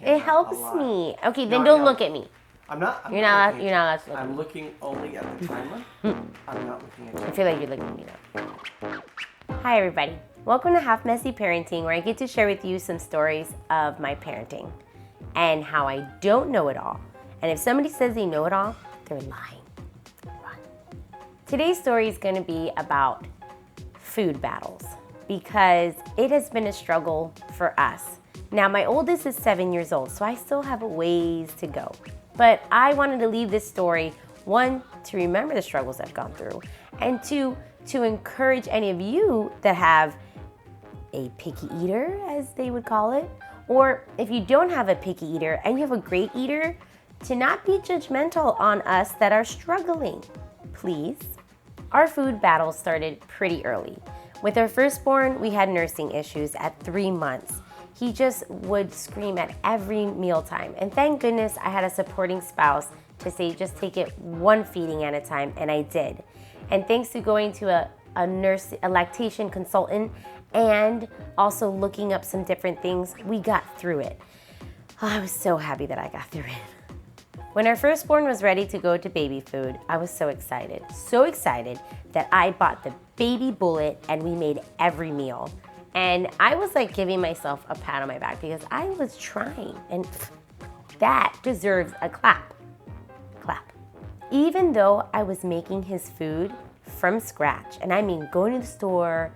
It helps me. Okay, then don't look at me. I'm not. You're not allowed to look at I'm me. looking only at the timer. I'm not looking at you. I feel like you're looking at me now. Hi, everybody. Welcome to Half Messy Parenting, where I get to share with you some stories of my parenting and how I don't know it all. And if somebody says they know it all, they're lying. Run. Today's story is going to be about food battles because it has been a struggle for us. Now, my oldest is 7 years old, so I still have a ways to go. But I wanted to leave this story, one, to remember the struggles I've gone through, and two, to encourage any of you that have a picky eater, as they would call it, or if you don't have a picky eater and you have a great eater, to not be judgmental on us that are struggling, please. Our food battle started pretty early. With our firstborn, we had nursing issues at 3 months. He just would scream at every mealtime. And thank goodness I had a supporting spouse to say, just take it one feeding at a time, and I did. And thanks to going to a lactation consultant and also looking up some different things, we got through it. Oh, I was so happy that I got through it. When our firstborn was ready to go to baby food, I was so excited that I bought the baby bullet and we made every meal. And I was like giving myself a pat on my back because I was trying, and that deserves a clap. Clap. Even though I was making his food from scratch, and I mean going to the store,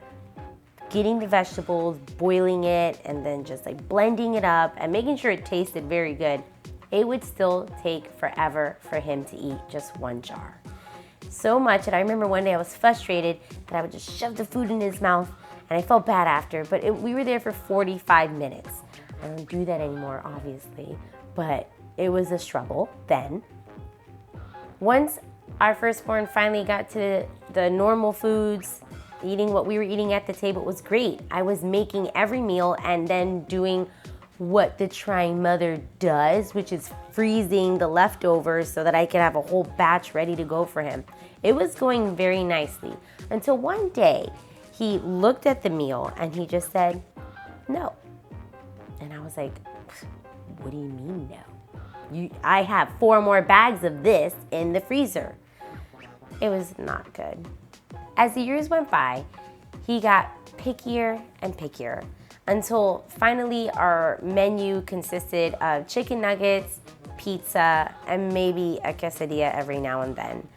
getting the vegetables, boiling it, and then just like blending it up and making sure it tasted very good, it would still take forever for him to eat just one jar. So much that I remember one day I was frustrated that I would just shove the food in his mouth, and I felt bad after, but we were there for 45 minutes. I don't do that anymore, obviously, but it was a struggle then. Once our firstborn finally got to the normal foods, eating what we were eating at the table, was great. I was making every meal and then doing what the trying mother does, which is freezing the leftovers so that I could have a whole batch ready to go for him. It was going very nicely until one day he looked at the meal and he just said, no. And I was like, what do you mean no? I have 4 more bags of this in the freezer. It was not good. As the years went by, he got pickier and pickier until finally our menu consisted of chicken nuggets, pizza, and maybe a quesadilla every now and then.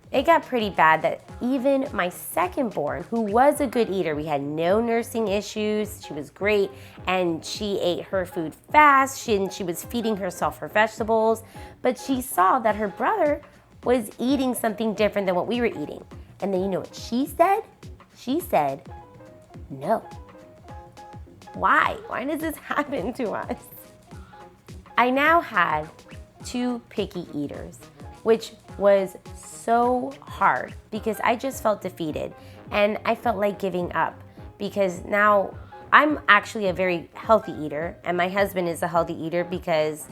It got pretty bad that even my second-born, who was a good eater, we had no nursing issues, she was great, and she ate her food fast, she was feeding herself her vegetables, but she saw that her brother was eating something different than what we were eating. And then you know what she said? She said, no. Why? Why does this happen to us? I now had 2 picky eaters, which was so hard because I just felt defeated and I felt like giving up because now I'm actually a very healthy eater and my husband is a healthy eater because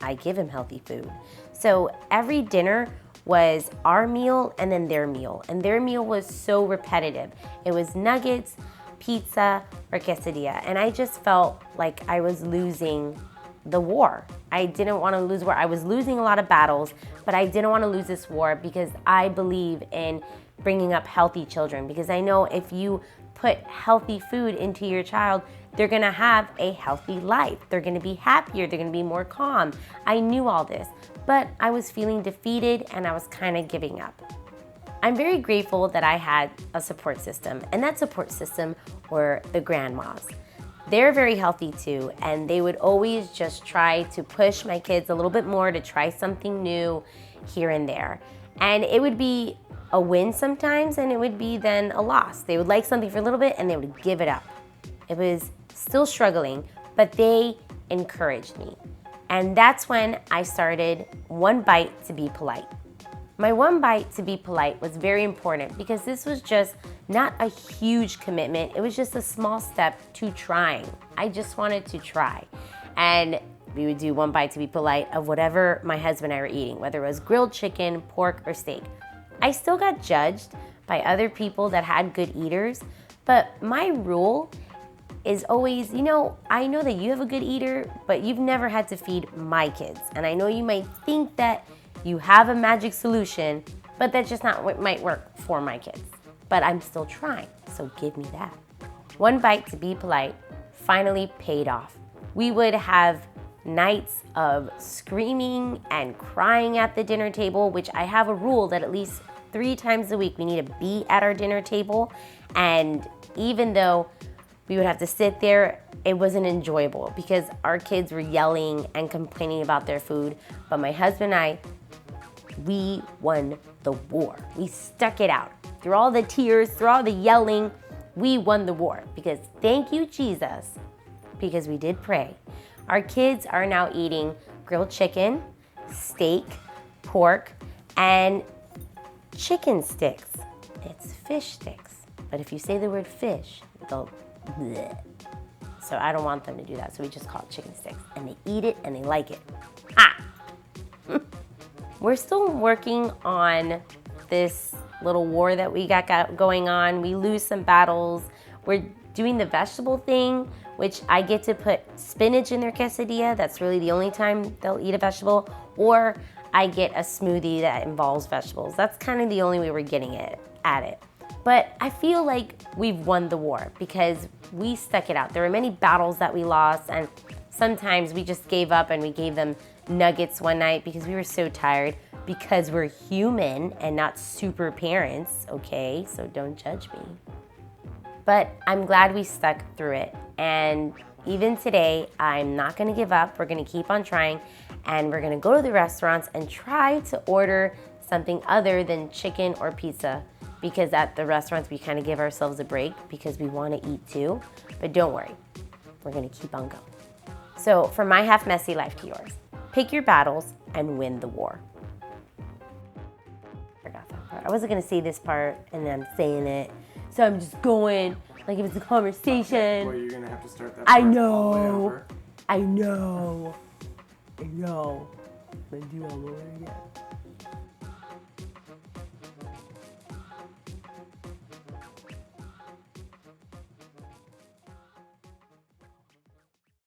I give him healthy food. So every dinner was our meal and then their meal, and their meal was so repetitive. It was nuggets, pizza, or quesadilla, and I just felt like I was losing the war. I didn't want to lose war. I was losing a lot of battles, but I didn't want to lose this war because I believe in bringing up healthy children, because I know if you put healthy food into your child, they're going to have a healthy life. They're going to be happier. They're going to be more calm. I knew all this, but I was feeling defeated and I was kind of giving up. I'm very grateful that I had a support system, and that support system were the grandmas. They're very healthy too, and they would always just try to push my kids a little bit more to try something new here and there. And it would be a win sometimes, and it would be then a loss. They would like something for a little bit and they would give it up. It was still struggling, but they encouraged me. And that's when I started One Bite to Be Polite. My One Bite to Be Polite was very important because this was just not a huge commitment. It was just a small step to trying. I just wanted to try. And we would do one bite to be polite of whatever my husband and I were eating, whether it was grilled chicken, pork, or steak. I still got judged by other people that had good eaters, but my rule is always, you know, I know that you have a good eater, but you've never had to feed my kids. And I know you might think that you have a magic solution, but that's just not what might work for my kids. But I'm still trying, so give me that. One bite to be polite finally paid off. We would have nights of screaming and crying at the dinner table, which I have a rule that at least 3 times a week we need to be at our dinner table. And even though we would have to sit there, it wasn't enjoyable because our kids were yelling and complaining about their food. But my husband and I, we won the war. We stuck it out. Through all the tears, through all the yelling, we won the war because thank you, Jesus, because we did pray. Our kids are now eating grilled chicken, steak, pork, and chicken sticks. It's fish sticks. But if you say the word fish, they'll bleh. So I don't want them to do that. So we just call it chicken sticks. And they eat it and they like it. Ah! We're still working on this little war that we got going on. We lose some battles. We're doing the vegetable thing, which I get to put spinach in their quesadilla. That's really the only time they'll eat a vegetable. Or I get a smoothie that involves vegetables. That's kind of the only way we're getting at it. But I feel like we've won the war because we stuck it out. There were many battles that we lost, and sometimes we just gave up and we gave them nuggets one night because we were so tired, because we're human and not super parents, okay? So don't judge me. But I'm glad we stuck through it. And even today, I'm not gonna give up. We're gonna keep on trying, and we're gonna go to the restaurants and try to order something other than chicken or pizza, because at the restaurants we kind of give ourselves a break because we want to eat too. But don't worry, we're gonna keep on going. So from my half messy life to yours, pick your battles and win the war. I forgot that part. I wasn't gonna say this part and then I'm saying it, so I'm just going like it was a conversation. Well, you're gonna have to start that. I part know. all the way over. I know. I'm gonna do all over again.